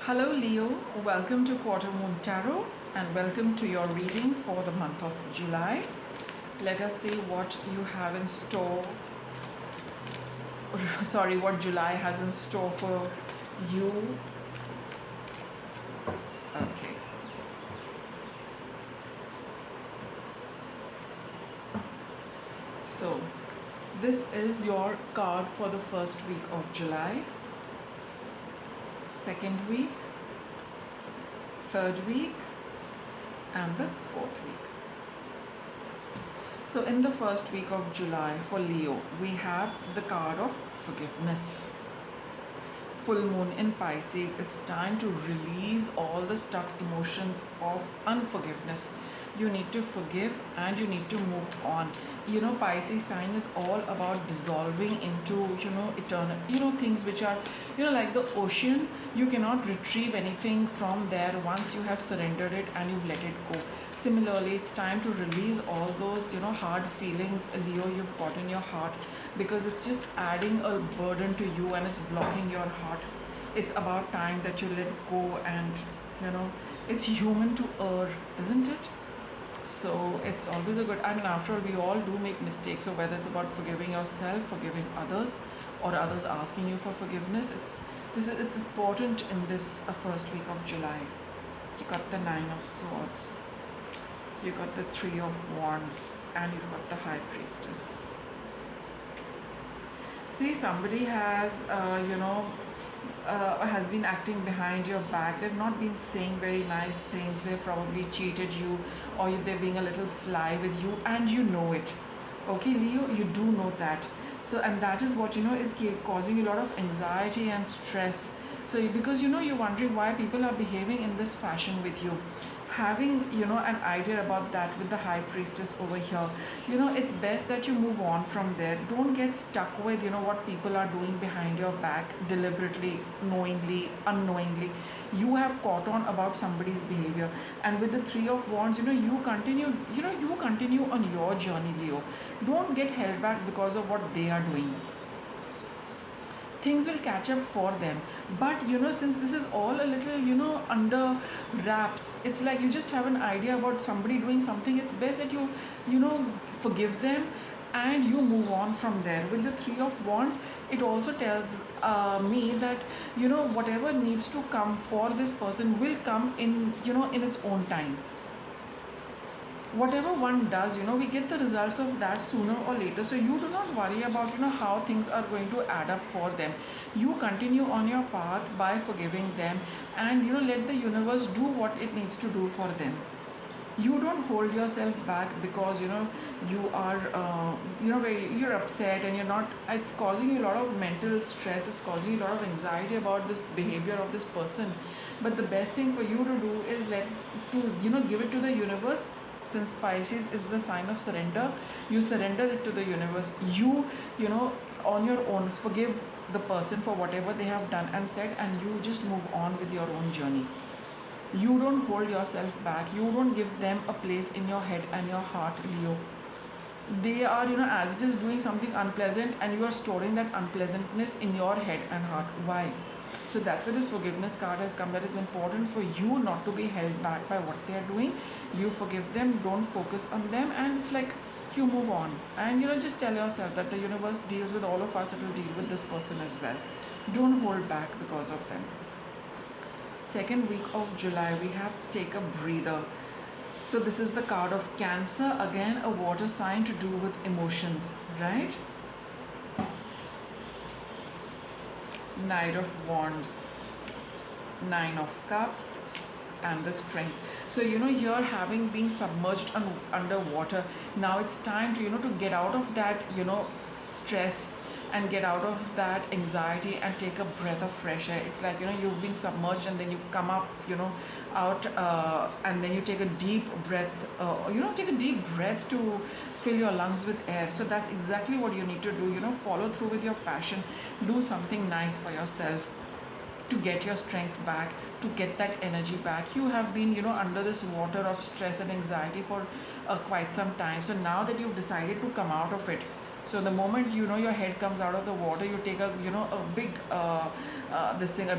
Hello Leo, welcome to Quarter Moon Tarot and welcome to your reading for the month of July. Let us see what you have in store, what July has in store for you. Okay. So, this is your card for the first week of July, second week, third week, and the fourth week. So in the first week of July for Leo, we have the card of forgiveness. Full moon in Pisces, it's time to release all the stuck emotions of unforgiveness. You need to forgive and you need to move on. Pisces sign is all about dissolving into, eternal, things which are, like the ocean. You cannot retrieve anything from there once you have surrendered it and you let it go. Similarly, it's time to release all those, hard feelings, Leo, you've got in your heart, because it's just adding a burden to you and it's blocking your heart. It's about time that you let go and, it's human to err, isn't it? So it's always a good, after all, we all do make mistakes. So whether it's about forgiving yourself, forgiving others, or others asking you for forgiveness, it's important in this first week of July. You got the 9 of Swords, you got the 3 of Wands, and you've got the High Priestess. See, somebody has, has been acting behind your back. They've not been saying very nice things. They've probably cheated you, or they're being a little sly with you, and you know it. Okay, Leo, you do know that. So, and that is what, is causing you a lot of anxiety and stress. So, because, you're wondering why people are behaving in this fashion with you. Having, an idea about that with the High Priestess over here, it's best that you move on from there. Don't get stuck with, what people are doing behind your back, deliberately, knowingly, unknowingly. You have caught on about somebody's behavior, and with the 3 of Wands, you continue on your journey, Leo. Don't get held back because of what they are doing. Things will catch up for them, but since this is all a little under wraps, it's like you just have an idea about somebody doing something. It's best that you forgive them and you move on from there. With the 3 of Wands, it also tells me that whatever needs to come for this person will come in in its own time. Whatever one does, we get the results of that sooner or later. So you do not worry about how things are going to add up for them. You continue on your path by forgiving them, and let the universe do what it needs to do for them. You don't hold yourself back because you are you're upset and you're not. It's causing you a lot of mental stress. It's causing you a lot of anxiety about this behavior of this person. But the best thing for you to do is give it to the universe. Since Pisces is the sign of surrender, you surrender it to the universe. You on your own forgive the person for whatever they have done and said, and you just move on with your own journey. You don't hold yourself back. You don't give them a place in your head and your heart, Leo. They are, as it is doing something unpleasant, and you are storing that unpleasantness in your head and heart. Why? So that's where this forgiveness card has come, that it's important for you not to be held back by what they are doing. You forgive them, don't focus on them, and it's like you move on. And just tell yourself that the universe deals with all of us, it will deal with this person as well. Don't hold back because of them. Second week of July, we have Take a Breather. So this is the card of Cancer, again a water sign to do with emotions, right? Knight of Wands, 9 of Cups, and the Strength. So here, having been submerged underwater, now it's time to to get out of that stress and get out of that anxiety and take a breath of fresh air. It's like you've been submerged and then you come up out and then you take a deep breath, take a deep breath to fill your lungs with air. So that's exactly what you need to do. Follow through with your passion, do something nice for yourself to get your strength back, to get that energy back. You have been under this water of stress and anxiety for quite some time. So now that you've decided to come out of it, So the moment you know your head comes out of the water, you take a a big a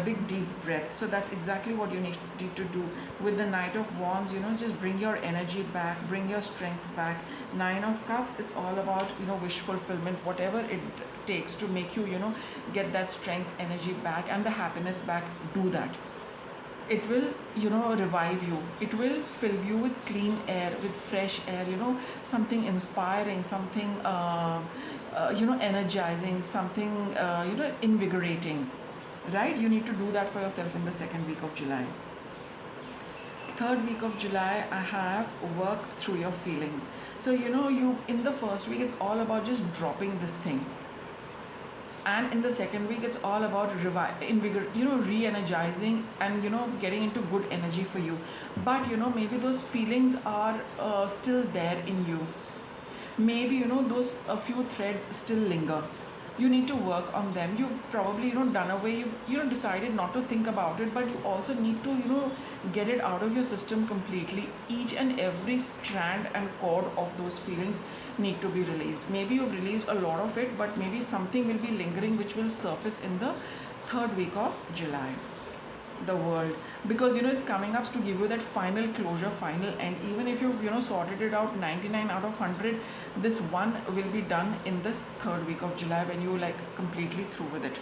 big deep breath. So that's exactly what you need to do with the Knight of Wands. Just bring your energy back, bring your strength back. Nine of Cups, it's all about wish fulfillment, whatever it takes to make you get that strength, energy back, and the happiness back. Do that. It will revive you. It will fill you with clean air, with fresh air, something inspiring, something energizing, something invigorating, right? You need to do that for yourself in the second week of July. Third week of July, I have work through your feelings. So you in the first week, it's all about just dropping this thing, and in the second week, it's all about re-energizing and getting into good energy for you. But maybe those feelings are still there in you. Maybe those a few threads still linger. You need to work on them. You've probably done away, you've decided not to think about it, but you also need to get it out of your system completely. Each and every strand and cord of those feelings need to be released. Maybe you've released a lot of it, but maybe something will be lingering which will surface in the third week of July. The World, because it's coming up to give you that final closure, final end. Even if you've sorted it out 99 out of 100, this one will be done in this third week of July when you completely through with it.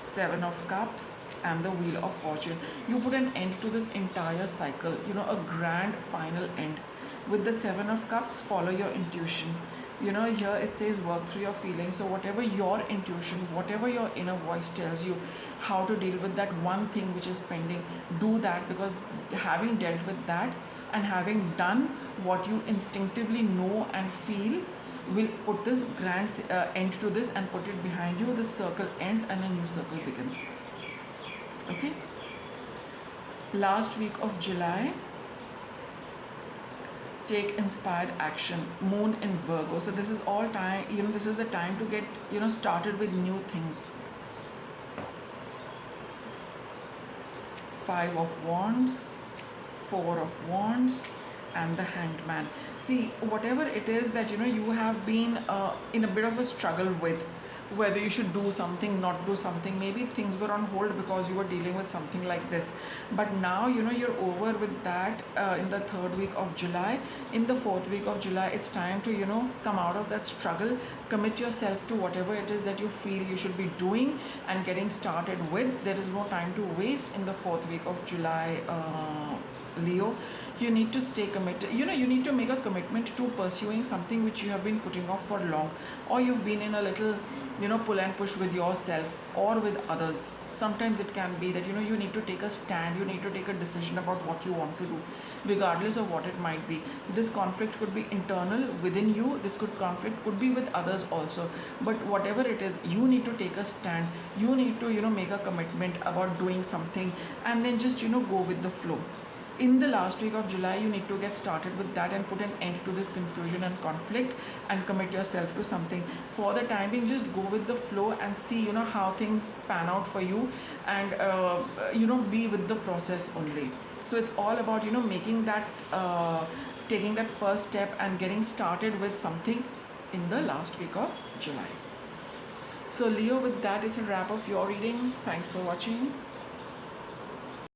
Seven of Cups and the Wheel of Fortune. You put an end to this entire cycle, a grand final end. With the Seven of Cups, follow your intuition. Here it says work through your feelings. So whatever your intuition, whatever your inner voice tells you how to deal with that one thing which is pending, do that, because having dealt with that and having done what you instinctively know and feel will put this grand end to this and put it behind you. This circle ends and a new circle begins. Okay. Last week of July, take inspired action. Moon in Virgo. So this is all time, this is the time to get started with new things. Five of Wands, Four of Wands, and the Hanged Man. See, whatever it is that you have been in a bit of a struggle with, whether you should do something, not do something. Maybe things were on hold because you were dealing with something like this, but now you're over with that in the third week of July. In the fourth week of July, it's time to come out of that struggle, commit yourself to whatever it is that you feel you should be doing and getting started with. There is no time to waste in the fourth week of July, Leo. You need to stay committed. You need to make a commitment to pursuing something which you have been putting off for long, or you've been in a little pull and push with yourself or with others. Sometimes it can be that you need to take a stand, you need to take a decision about what you want to do, regardless of what it might be. This conflict could be internal within you, conflict could be with others also, but whatever it is, you need to take a stand. You need to make a commitment about doing something, and then just go with the flow. In the last week of July, you need to get started with that and put an end to this confusion and conflict and commit yourself to something. For the time being, just go with the flow and see how things pan out for you, and be with the process only. So it's all about making that taking that first step and getting started with something in the last week of July. So Leo, with that, it's a wrap of your reading. Thanks for watching.